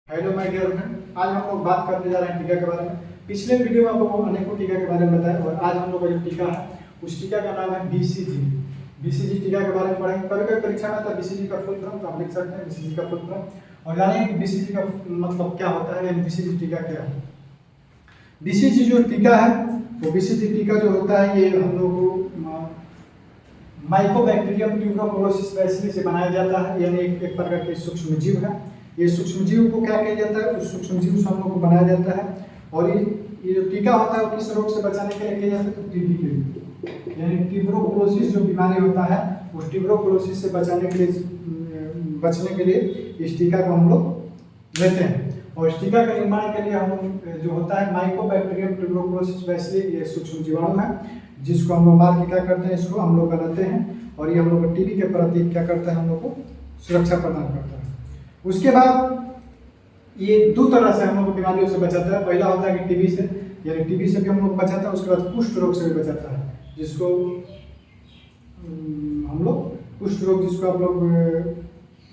Hello my dear friend, आज हम लोग बात करने जा रहे हैं टीका के बारे में। पिछले वीडियो में आपको अनेकों टीका के बारे में बताया और आज हम लोग का जो टीका है उस टीका का नाम है बीसीजी। बीसीजी टीका के बारे में पढ़ेंगे। कभी कभी परीक्षा में आता है बीसीजी का फुल फॉर्म, तो आप लिख सकते हैं बीसीजी का फुल फॉर्म और जानेंगे कि बीसीजी का मतलब क्या होता है, यानी बीसीजी टीका क्या है। बीसीजी जो टीका है वो बीसीजी टीका जो होता है ये हम लोग को माइकोबैक्टीरियम ट्यूबरकुलोसिस बैसिली से बनाया जाता है, यानी एक प्रकार के सूक्ष्म जीव है। ये सूक्ष्म जीव को क्या किया जाता है, उस सूक्ष्म जीव से हम लोग को बनाया जाता है। और ये जो टीका होता है वो किस रोग से बचाने के लिए किया जाता है, तो टीबी के लिए, यानी ट्यूबरकुलोसिस जो बीमारी होता है उस ट्यूबरकुलोसिस से बचने के लिए इस टीका को हम लोग लेते हैं। और इस टीका के निर्माण के लिए हम जो होता है माइकोबैक्टीरियम ट्यूबरकुलोसिस बैसिली, ये सूक्ष्म जीवाणु है जिसको हम लोग मार के क्या करते हैं, इसको हम लोग बनाते हैं और ये हम लोग टीबी के प्रति क्या करता है, हम लोग को सुरक्षा प्रदान करता है। उसके बाद ये दो तरह से हम लोग को बीमारियों से बचाता है। पहला होता है कि टीबी से, यानी टीबी से भी हम लोग बचाता है। उसके बाद कुष्ठ रोग से भी बचाता है, जिसको हम लोग कुष्ठ रोग, जिसको आप लोग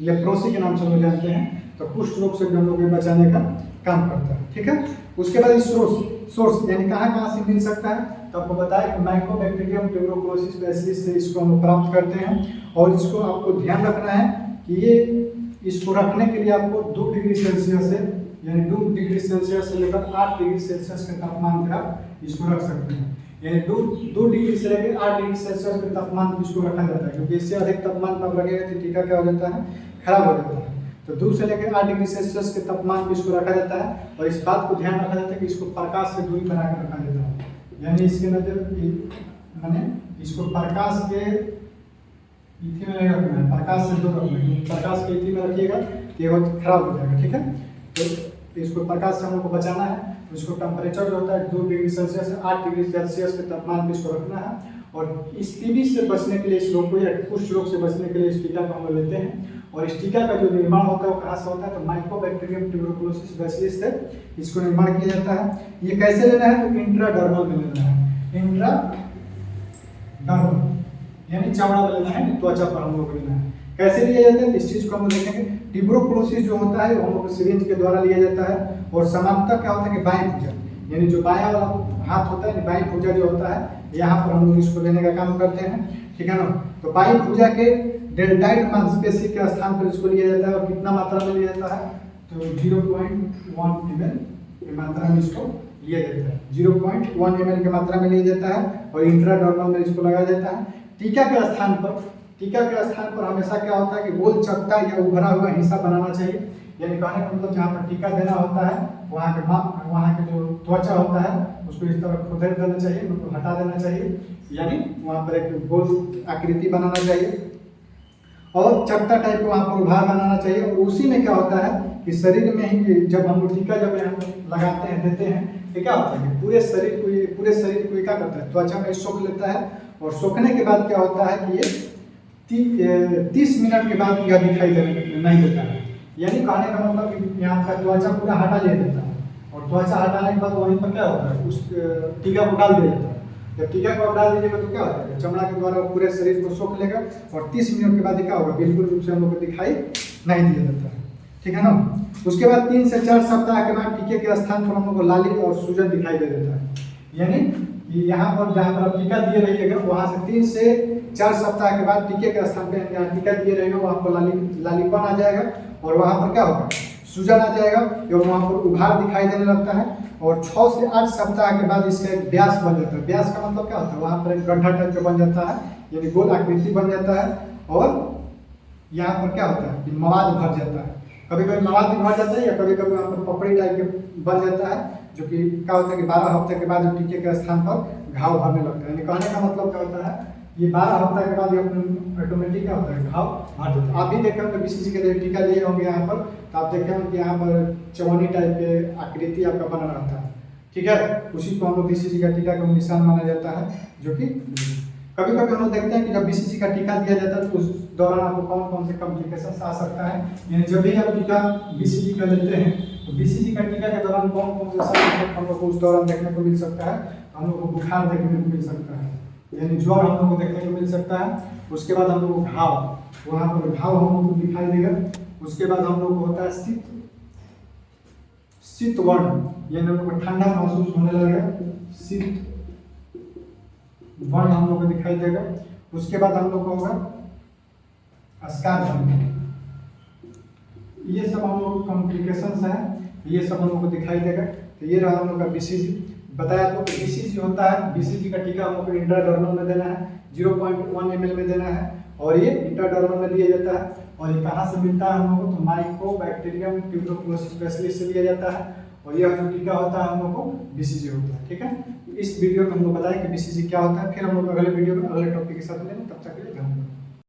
लेप्रोसी के नाम से लोग जानते हैं, तो कुष्ठ रोग से भी हम लोग बचाने का काम करता है। ठीक है। उसके बाद सोर्स यानी कहाँ से मिल सकता है, तो आपको बताया कि माइकोबैक्टीरियम ट्यूबरकुलोसिस बैसिली से इसको हम प्राप्त करते हैं। और इसको आपको ध्यान रखना है कि ये इसको रखने के लिए आपको 2 डिग्री सेल्सियस से, यानी 2 डिग्री सेल्सियस से लेकर 8 डिग्री सेल्सियस के तापमान पर आप इसको रख सकते हैं। यानी 2 डिग्री से लेकर 8 डिग्री सेल्सियस के तापमान पर इसको रखा जाता है, क्योंकि इससे अधिक तापमान पर रखेगा तो टीका क्या हो जाता है, खराब हो जाता है। तो 2 से लेकर 8 डिग्री सेल्सियस के तापमान पर इसको रखा जाता है। और इस बात को ध्यान रखा जाता है कि इसको प्रकाश से दूरी बनाकर रखा जाता है, यानी इसके मैंने इसको प्रकाश के इथी में नहीं रखना है, प्रकाश से दूर रखना है। प्रकाश के इथी में रखिएगा तो ये बहुत खराब हो जाएगा। ठीक है। तो इसको प्रकाश से हम लोग को बचाना है। तो इसको टेम्परेचर जो होता है 2 डिग्री सेल्सियस से 8 डिग्री सेल्सियस के तापमान पर इसको रखना है। और इस टीबी से बचने के लिए, इस रोग को या कुष्ठ रोग से बचने के लिए इस टीका को हम लोग लेते हैं। और इस टीका का जो निर्माण होता है वो कहाँ से होता है, तो माइकोबैक्टीरियम ट्यूबरकुलोसिस बैसिली से इसको निर्माण किया जाता है। ये कैसे लेना है, तो इंट्राडर्मल में लेना है। इंट्राडर्मल यानी चमड़ा में लेना है, त्वचा पर हम लोग लेना है। कैसे लिया जाता है, इस चीज को हम देखेंगे। ट्यूबरकुलोसिस जो होता है वो हम लोग सिरिंज के द्वारा लिया जाता है। और सामान्यतः क्या होता है कि बाएं भुजा, यानी जो बायां वाला हाथ होता है, बाएं भुजा जो होता है, यहाँ पर हम लोग इसको लेने का काम करते हैं। ठीक है ना। तो बाएं भुजा के डेल्टाइड मांसपेशी के स्थान पर इसको लिया जाता है। और कितना मात्रा में लिया जाता है, तो 0.1 ml की मात्रा में इसको लिया जाता है। 0.1 ml की मात्रा में लिया जाता है और इंट्राडर्मल में इसको लगाया जाता है। टीका के स्थान पर हमेशा क्या होता है कि गोल चपटा या उभरा हुआ हिस्सा बनाना चाहिए। यानी कहने का मतलब जहाँ पर टीका देना होता है वहाँ के जो त्वचा होता है उसको इस तरह खोदेड़ देना चाहिए, मतलब हटा देना चाहिए। यानी वहाँ पर एक गोल आकृति बनाना चाहिए और चपटा टाइप को वहाँ पर उभार बनाना चाहिए। और उसी में क्या होता है कि शरीर में ही जब हम टीका जब लगाते हैं, देते हैं, तो क्या होता है कि पूरे शरीर को क्या करता है, त्वचा में सोख लेता है। और सोखने के बाद क्या होता है कि ये 30 मिनट के बाद यह दिखाई नहीं देता है। यानी कहने का मतलब कि यहाँ का त्वचा पूरा हटा लिया जाता है। और त्वचा हटाने के बाद वहीं पर क्या होता है, उस टीका को डाल दिया जाता है। जब टीका को डाल दीजिएगा तो क्या होता है, चमड़ा के द्वारा पूरे शरीर को सोख लेगा और 30 मिनट के बाद क्या होगा, बिल्कुल रूप से हम लोग को दिखाई नहीं दिया जाता है। ठीक है ना। उसके बाद 3 से 4 सप्ताह के बाद टीके के स्थान पर हम लोग को लाली और सूजन दिखाई दे देता है। यानी यहाँ पर जहाँ पर आप टीका दिए रहिएगा वहाँ से 3 से 4 सप्ताह के बाद टीके के स्थान पर जहाँ टीका दिए रहेगा वहाँ पर लालीपन आ जाएगा और वहाँ पर क्या होगा, सूजन आ जाएगा एवं वहाँ पर उभार दिखाई देने लगता है। और 6 से 8 सप्ताह के बाद इसका एक व्यास बन जाता है। व्यास का मतलब क्या होता है, वहाँ पर एक गड्ढा टाइप का बन जाता है, यानी गोल आकृति बन जाता है। और यहाँ पर क्या होता है कि मवाद भर जाता है। कभी कभी मवाद भी भर जाता है या कभी कभी वहाँ पर पपड़ी टाइप के बन जाता है, जो कि क्या होता है कि 12 हफ्ते के बाद टीके के स्थान पर घाव भरने लगता है। यानी कहने का मतलब क्या होता है, ये 12 हफ्ते के बाद ये ऑटोमेटिक क्या होता है, घाव भर जाता है। आप भी देखे होंगे बीसीजी के टीका लिए होंगे यहाँ पर, तो आप देखे होंगे कि यहाँ पर चवन्नी टाइप के आकृति आपका बना रहता है। ठीक है। उसी को हम लोग बीसीजी का टीका का निशान माना जाता है। जो कि कभी कभी हम लोग देखते हैं कि जब बीसीजी का टीका दिया जाता है तो उस दौरान आपको कौन कौन से कॉम्प्लिकेशन आ सकता है। यानी जब भी आप टीका बीसीजी का लेते हैं तो बीसीजी का टीका के दौरान कौन कौन से साइड इफेक्ट हम लोग को उस दौरान देखने को मिल सकता है। हम लोग को बुखार देखने को मिल सकता है, यानी ज्वर हम लोग को देखने को मिल सकता है। उसके बाद हम लोग को घाव, वहाँ पर घाव हम लोग को दिखाई देगा। उसके बाद हम लोग को होता है शीत शीत वर्ण, यानी हम लोग को ठंडा महसूस होने लगेगा, शीत वर्ण हम लोग को दिखाई देगा। उसके बाद हम लोग को होगा स्कार्फ वर्ण। ये सब हम लोग कॉम्प्लिकेशंस हैं, ये सब हम लोग को दिखाई देगा। तो ये रहा हम लोग का बीसीजी। बताया तो बीसीजी होता है, बीसीजी का टीका हम लोग को इंट्राडर्मल में देना है, 0.1 ml में देना है, और ये इंट्राडर्मल में दिया जाता है। और ये कहाँ से मिलता है हम लोग को, तो माइकोबैक्टीरियम ट्यूबरकुलोसिस स्पेशलिस्ट से दिया जाता है। और यह जो टीका होता है हम लोग को बीसीजी होता है। ठीक है, इस वीडियो में हम लोग बताएं कि बीसीजी क्या होता है। फिर हम लोग अगले वीडियो में अगले टॉपिक के साथ मिलेंगे, तब तक के लिए धन्यवाद।